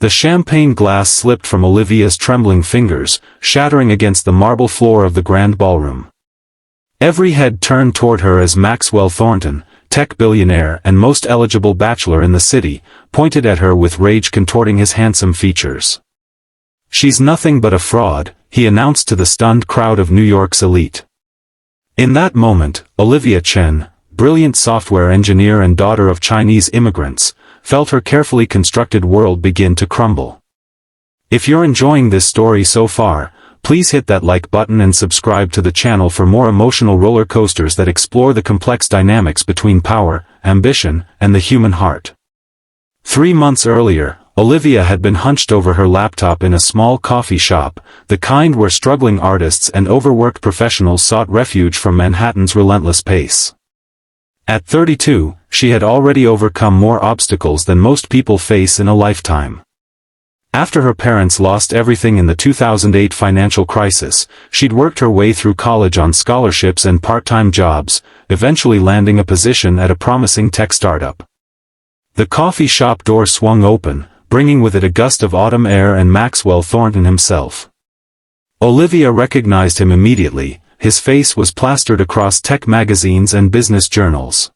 The champagne glass slipped from Olivia's trembling fingers, shattering against the marble floor of the grand ballroom. Every head turned toward her as Maxwell Thornton, tech billionaire and most eligible bachelor in the city, pointed at her with rage contorting his handsome features. "She's nothing but a fraud," he announced to the stunned crowd of New York's elite. In that moment, Olivia Chen, brilliant software engineer and daughter of Chinese immigrants, felt her carefully constructed world begin to crumble. If you're enjoying this story so far, please hit that like button and subscribe to the channel for more emotional roller coasters that explore the complex dynamics between power, ambition, and the human heart. 3 months earlier, Olivia had been hunched over her laptop in a small coffee shop, the kind where struggling artists and overworked professionals sought refuge from Manhattan's relentless pace. At 32, she had already overcome more obstacles than most people face in a lifetime. After her parents lost everything in the 2008 financial crisis, she'd worked her way through college on scholarships and part-time jobs, eventually landing a position at a promising tech startup. The coffee shop door swung open, bringing with it a gust of autumn air and Maxwell Thornton himself. Olivia recognized him immediately. His face was plastered across tech magazines and business journals.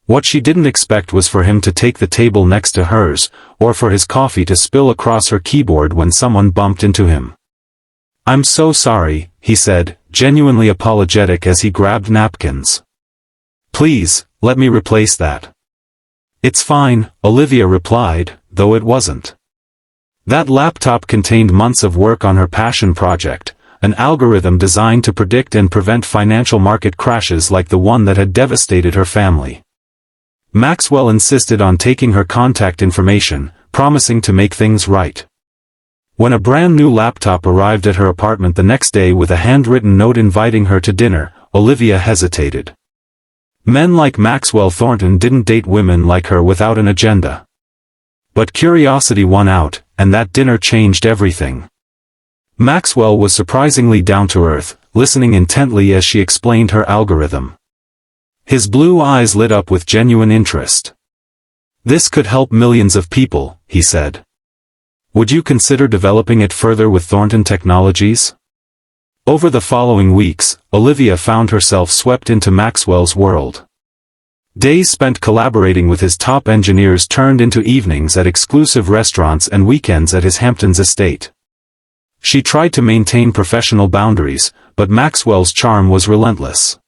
What she didn't expect was for him to take the table next to hers, or for his coffee to spill across her keyboard when someone bumped into him. "I'm so sorry," he said, genuinely apologetic as he grabbed napkins. "Please, let me replace that." "It's fine," Olivia replied, though it wasn't. That laptop contained months of work on her passion project, an algorithm designed to predict and prevent financial market crashes like the one that had devastated her family. Maxwell insisted on taking her contact information, promising to make things right. When a brand new laptop arrived at her apartment the next day with a handwritten note inviting her to dinner, Olivia hesitated. Men like Maxwell Thornton didn't date women like her without an agenda. But curiosity won out, and that dinner changed everything. Maxwell was surprisingly down-to-earth, listening intently as she explained her algorithm. His blue eyes lit up with genuine interest. "This could help millions of people," he said. "Would you consider developing it further with Thornton Technologies?" Over the following weeks, Olivia found herself swept into Maxwell's world. Days spent collaborating with his top engineers turned into evenings at exclusive restaurants and weekends at his Hamptons estate. She tried to maintain professional boundaries, but Maxwell's charm was relentless.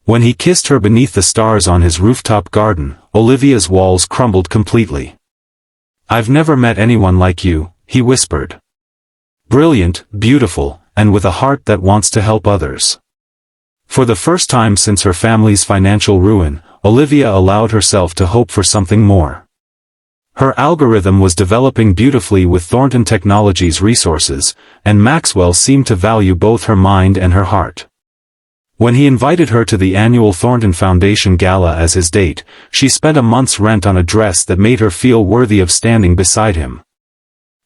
When he kissed her beneath the stars on his rooftop garden, Olivia's walls crumbled completely. "I've never met anyone like you," he whispered. "Brilliant, beautiful, and with a heart that wants to help others." For the first time since her family's financial ruin, Olivia allowed herself to hope for something more. Her algorithm was developing beautifully with Thornton Technologies' resources, and Maxwell seemed to value both her mind and her heart. When he invited her to the annual Thornton Foundation Gala as his date, she spent a month's rent on a dress that made her feel worthy of standing beside him.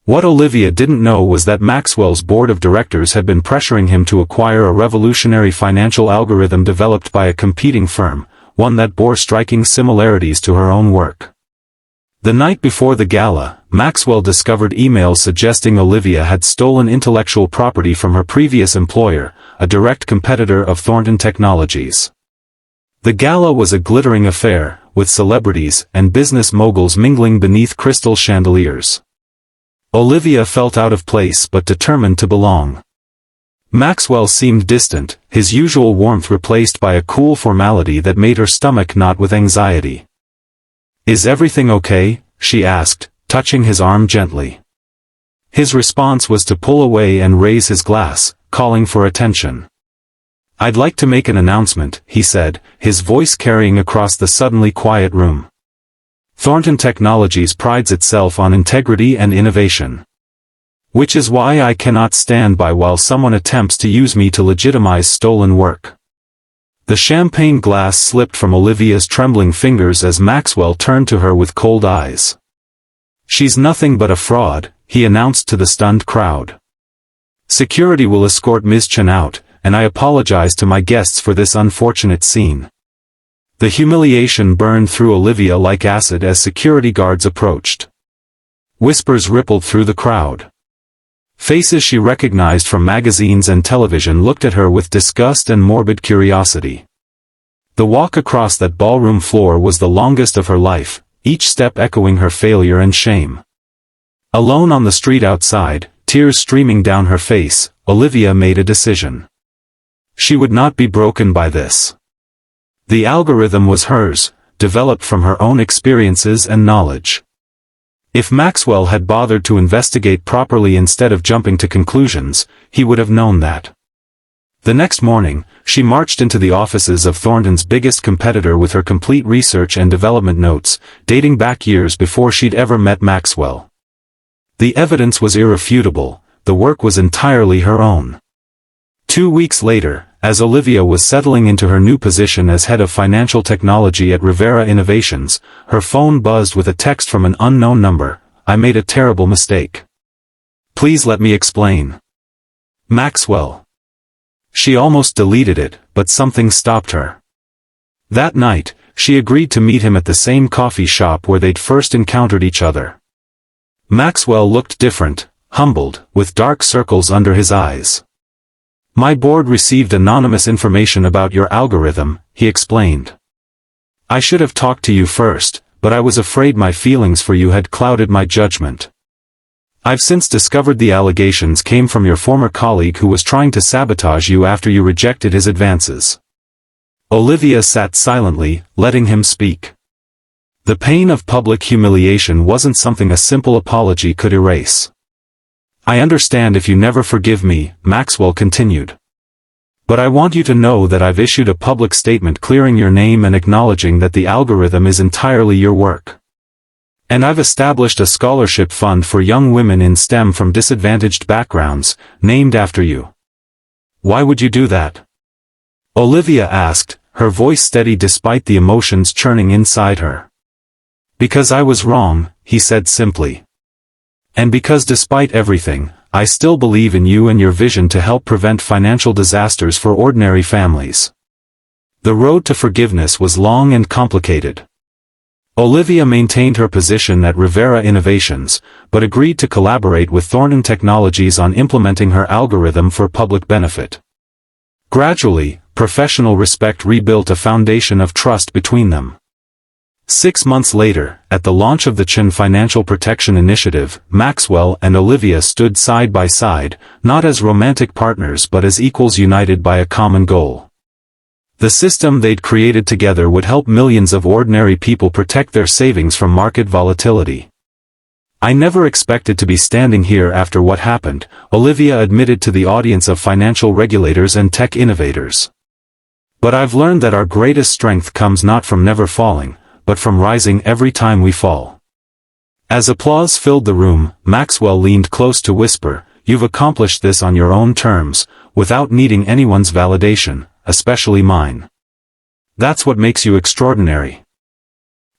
What Olivia didn't know was that Maxwell's board of directors had been pressuring him to acquire a revolutionary financial algorithm developed by a competing firm, one that bore striking similarities to her own work. The night before the gala, Maxwell discovered emails suggesting Olivia had stolen intellectual property from her previous employer, a direct competitor of Thornton Technologies. The gala was a glittering affair, with celebrities and business moguls mingling beneath crystal chandeliers. Olivia felt out of place but determined to belong. Maxwell seemed distant, his usual warmth replaced by a cool formality that made her stomach knot with anxiety. "Is everything okay?" she asked, touching his arm gently. His response was to pull away and raise his glass, calling for attention. "I'd like to make an announcement," he said, his voice carrying across the suddenly quiet room. "Thornton Technologies prides itself on integrity and innovation. Which is why I cannot stand by while someone attempts to use me to legitimize stolen work." The champagne glass slipped from Olivia's trembling fingers as Maxwell turned to her with cold eyes. "She's nothing but a fraud," he announced to the stunned crowd. "Security will escort Ms. Chen out, and I apologize to my guests for this unfortunate scene." The humiliation burned through Olivia like acid as security guards approached. Whispers rippled through the crowd. Faces she recognized from magazines and television looked at her with disgust and morbid curiosity. The walk across that ballroom floor was the longest of her life, each step echoing her failure and shame. Alone on the street outside, tears streaming down her face, Olivia made a decision. She would not be broken by this. The algorithm was hers, developed from her own experiences and knowledge. If Maxwell had bothered to investigate properly instead of jumping to conclusions, he would have known that. The next morning, she marched into the offices of Thornton's biggest competitor with her complete research and development notes, dating back years before she'd ever met Maxwell. The evidence was irrefutable, the work was entirely her own. 2 weeks later, as Olivia was settling into her new position as head of financial technology at Rivera Innovations, her phone buzzed with a text from an unknown number. "I made a terrible mistake. Please let me explain. Maxwell." She almost deleted it, but something stopped her. That night, she agreed to meet him at the same coffee shop where they'd first encountered each other. Maxwell looked different, humbled, with dark circles under his eyes. "My board received anonymous information about your algorithm," he explained. "I should have talked to you first, but I was afraid my feelings for you had clouded my judgment. I've since discovered the allegations came from your former colleague who was trying to sabotage you after you rejected his advances." Olivia sat silently, letting him speak. The pain of public humiliation wasn't something a simple apology could erase. "I understand if you never forgive me," Maxwell continued. "But I want you to know that I've issued a public statement clearing your name and acknowledging that the algorithm is entirely your work. And I've established a scholarship fund for young women in STEM from disadvantaged backgrounds, named after you." "Why would you do that?" Olivia asked, her voice steady despite the emotions churning inside her. "Because I was wrong," he said simply. "And because despite everything, I still believe in you and your vision to help prevent financial disasters for ordinary families." The road to forgiveness was long and complicated. Olivia maintained her position at Rivera Innovations, but agreed to collaborate with Thornton Technologies on implementing her algorithm for public benefit. Gradually, professional respect rebuilt a foundation of trust between them. 6 months later, at the launch of the Chen Financial Protection Initiative, Maxwell and Olivia stood side by side, not as romantic partners but as equals united by a common goal. The system they'd created together would help millions of ordinary people protect their savings from market volatility. "I never expected to be standing here after what happened," Olivia admitted to the audience of financial regulators and tech innovators. "But I've learned that our greatest strength comes not from never falling, but from rising every time we fall." As applause filled the room, Maxwell leaned close to whisper, "You've accomplished this on your own terms, without needing anyone's validation, especially mine. That's what makes you extraordinary."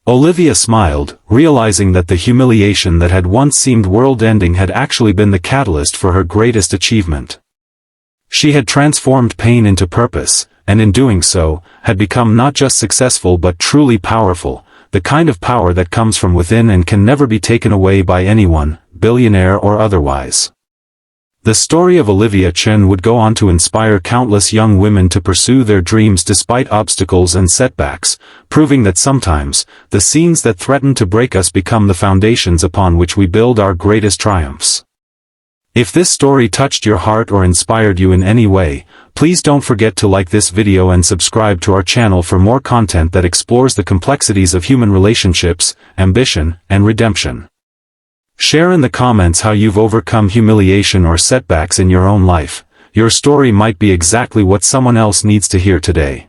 Olivia smiled, realizing that the humiliation that had once seemed world-ending had actually been the catalyst for her greatest achievement. She had transformed pain into purpose, and in doing so, had become not just successful but truly powerful, the kind of power that comes from within and can never be taken away by anyone, billionaire or otherwise. The story of Olivia Chen would go on to inspire countless young women to pursue their dreams despite obstacles and setbacks, proving that sometimes, the scenes that threaten to break us become the foundations upon which we build our greatest triumphs. If this story touched your heart or inspired you in any way, please don't forget to like this video and subscribe to our channel for more content that explores the complexities of human relationships, ambition, and redemption. Share in the comments how you've overcome humiliation or setbacks in your own life. Your story might be exactly what someone else needs to hear today.